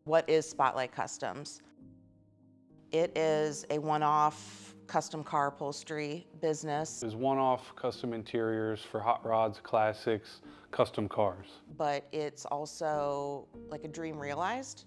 What is Spotlight Customs? It is a one-off custom car upholstery business, There's one-off custom interiors for hot rods, classics, custom cars. but it's also like a dream realized.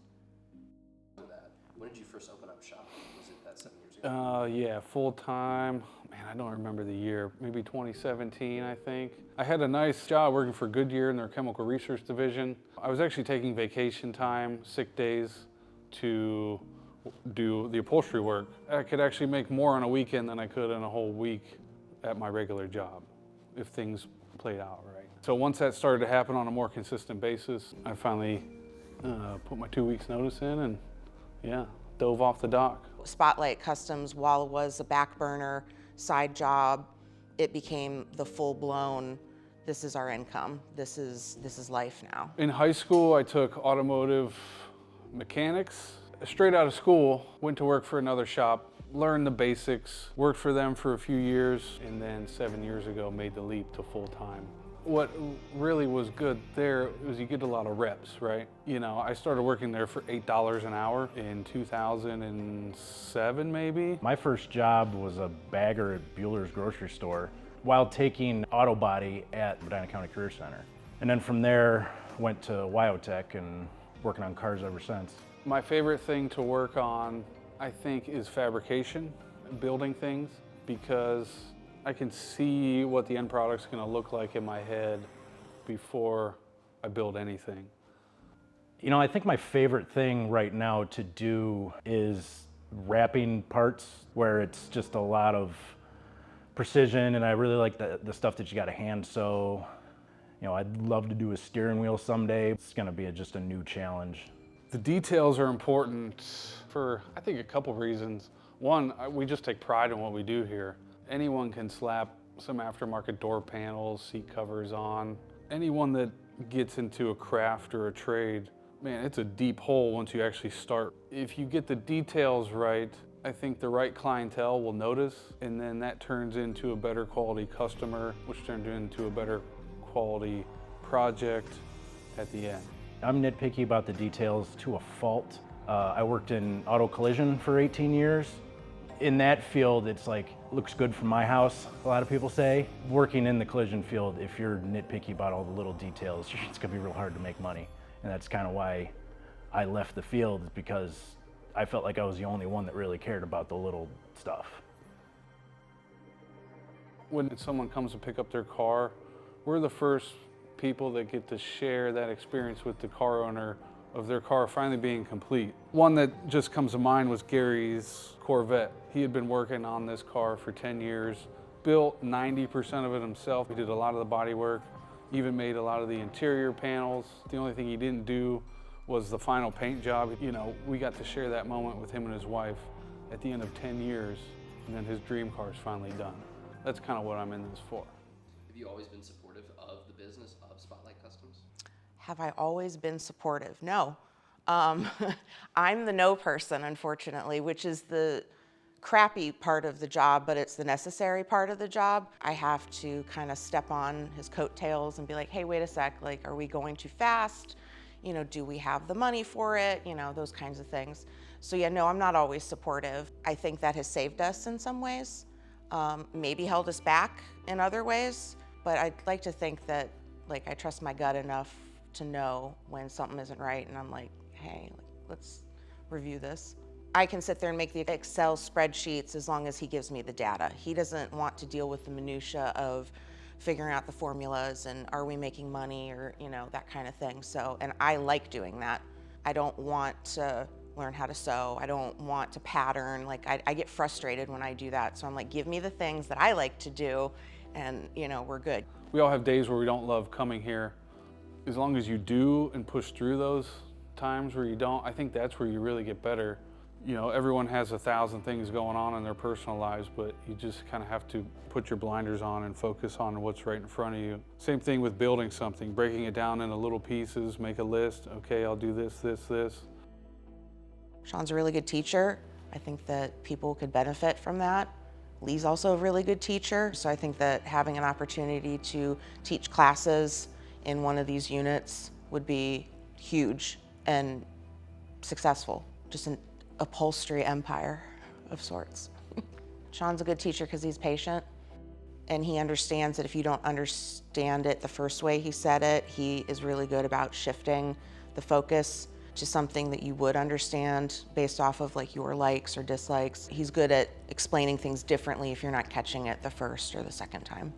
When did you first open up shop? Was it that 7 years ago? Yeah, full-time. Man, I don't remember the year. Maybe 2017, I think. I had a nice job working for Goodyear in their chemical research division. I was actually taking vacation time, sick days, to do the upholstery work. I could actually make more on a weekend than I could in a whole week at my regular job, if things played out right. So once that started to happen on a more consistent basis, I finally put my 2 weeks notice in and yeah, dove off the dock. Spotlight Customs, while it was a back burner side job, it became the full-blown, this is our income, this is life now. In high school, I took automotive mechanics. Straight out of school, went to work for another shop, learned the basics, worked for them for a few years, and then 7 years ago made the leap to full-time. What really was good there was you get a lot of reps, right? You know, I started working there for $8 an hour in 2007 maybe. My first job was a bagger at Bueller's grocery store while taking auto body at Dena County Career Center. And then from there, went to Wyotech and working on cars ever since. My favorite thing to work on, I think, is fabrication, building things, because I can see what the end product's gonna look like in my head before I build anything. You know, I think my favorite thing right now to do is wrapping parts where it's just a lot of precision, and I really like the stuff that you gotta hand sew. You know, I'd love to do a steering wheel someday. It's gonna be just a new challenge. The details are important for, I think, a couple reasons. One, we just take pride in what we do here. Anyone can slap some aftermarket door panels, seat covers on. Anyone that gets into a craft or a trade, man, it's a deep hole once you actually start. If you get the details right, I think the right clientele will notice, and then that turns into a better quality customer, which turns into a better quality project at the end. I'm nitpicky about the details to a fault. I worked in auto collision for 18 years. In that field, it's like, looks good from my house, a lot of people say. Working in the collision field, if you're nitpicky about all the little details, it's gonna be real hard to make money. And that's kind of why I left the field, because I felt like I was the only one that really cared about the little stuff. When someone comes to pick up their car, we're the first people that get to share that experience with the car owner of their car finally being complete. One that just comes to mind was Gary's Corvette. He had been working on this car for 10 years, built 90% of it himself. He did a lot of the body work, even made a lot of the interior panels. The only thing he didn't do was the final paint job. You know, we got to share that moment with him and his wife at the end of 10 years, and then his dream car is finally done. That's kind of what I'm in this for. Have you always been supportive of the business of Spotlight Customs? Have I always been supportive? No. I'm the no person, unfortunately, which is the crappy part of the job, but it's the necessary part of the job. I have to kind of step on his coattails and be like, hey, wait a sec, like, are we going too fast? You know, do we have the money for it? You know, those kinds of things. So yeah, no, I'm not always supportive. I think that has saved us in some ways, maybe held us back in other ways, but I'd like to think that, like, I trust my gut enough to know when something isn't right, and I'm like, hey, let's review this. I can sit there and make the Excel spreadsheets as long as he gives me the data. He doesn't want to deal with the minutia of figuring out the formulas and are we making money, or, you know, that kind of thing. So, and I like doing that. I don't want to learn how to sew. I don't want to pattern. Like, I get frustrated when I do that. So I'm like, give me the things that I like to do, and, you know, we're good. We all have days where we don't love coming here. As long as you do and push through those times where you don't, I think that's where you really get better. You know, everyone has 1,000 things going on in their personal lives, but you just kind of have to put your blinders on and focus on what's right in front of you. Same thing with building something, breaking it down into little pieces, make a list. Okay, I'll do this, this, this. Sean's a really good teacher. I think that people could benefit from that. Lee's also a really good teacher, so I think that having an opportunity to teach classes in one of these units would be huge, and successful, just an upholstery empire of sorts. Sean's a good teacher because he's patient, and he understands that if you don't understand it the first way he said it, he is really good about shifting the focus to something that you would understand based off of like your likes or dislikes. He's good at explaining things differently if you're not catching it the first or the second time.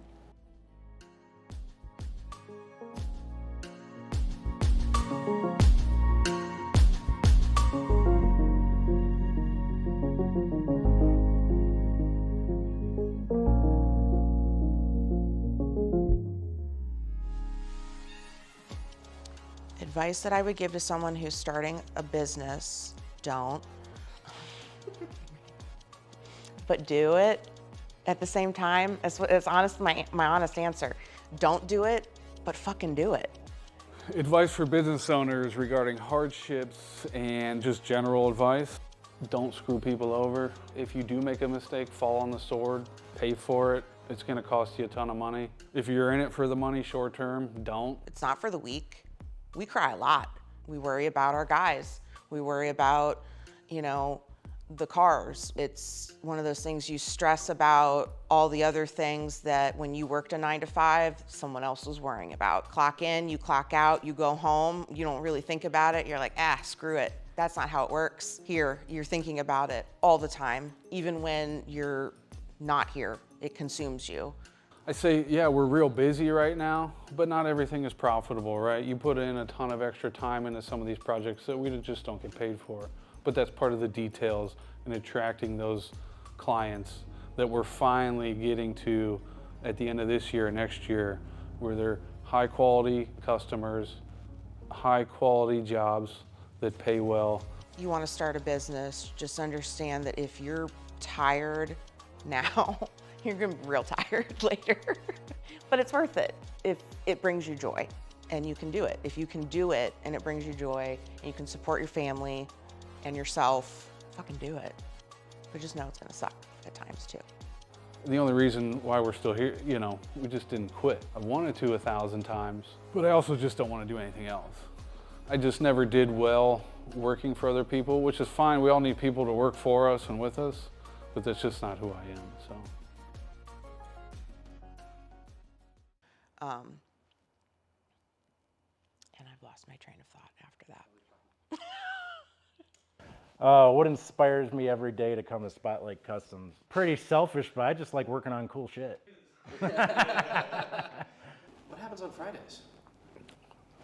Advice that I would give to someone who's starting a business: don't. But do it at the same time. It's honest, my honest answer. Don't do it, but fucking do it. Advice for business owners regarding hardships and just general advice: don't screw people over. If you do make a mistake, fall on the sword, pay for it. It's gonna cost you a ton of money. If you're in it for the money short term, don't. It's not for the weak. We cry a lot. We worry about our guys. We worry about, the cars. It's one of those things you stress about all the other things that when you worked a 9 to 5, someone else was worrying about. Clock in, you clock out, you go home, you don't really think about it. You're like, screw it. That's not how it works. Here, you're thinking about it all the time. Even when you're not here, it consumes you. I say, yeah, we're real busy right now, but not everything is profitable, right? You put in a ton of extra time into some of these projects that we just don't get paid for. But that's part of the details in attracting those clients that we're finally getting to at the end of this year and next year, where they're high quality customers, high quality jobs that pay well. You want to start a business, just understand that if you're tired now, you're gonna be real tired later. But it's worth it if it brings you joy, and you can do it. If you can do it and it brings you joy and you can support your family and yourself, fucking do it. But just know it's gonna suck at times too. The only reason why we're still here, we just didn't quit. I wanted to 1,000 times, but I also just don't want to do anything else. I just never did well working for other people, which is fine. We all need people to work for us and with us, but that's just not who I am, so. And I've lost my train of thought after that. What inspires me every day to come to Spotlight Customs? Pretty selfish, but I just like working on cool shit. What happens on Fridays?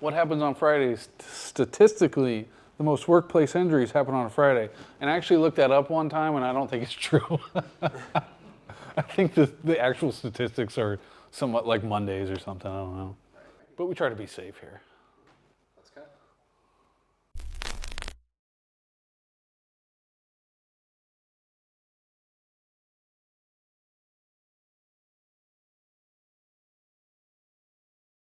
What happens on Fridays? Statistically, the most workplace injuries happen on a Friday. And I actually looked that up one time, and I don't think it's true. I think the actual statistics are somewhat like Mondays or something, I don't know. But we try to be safe here.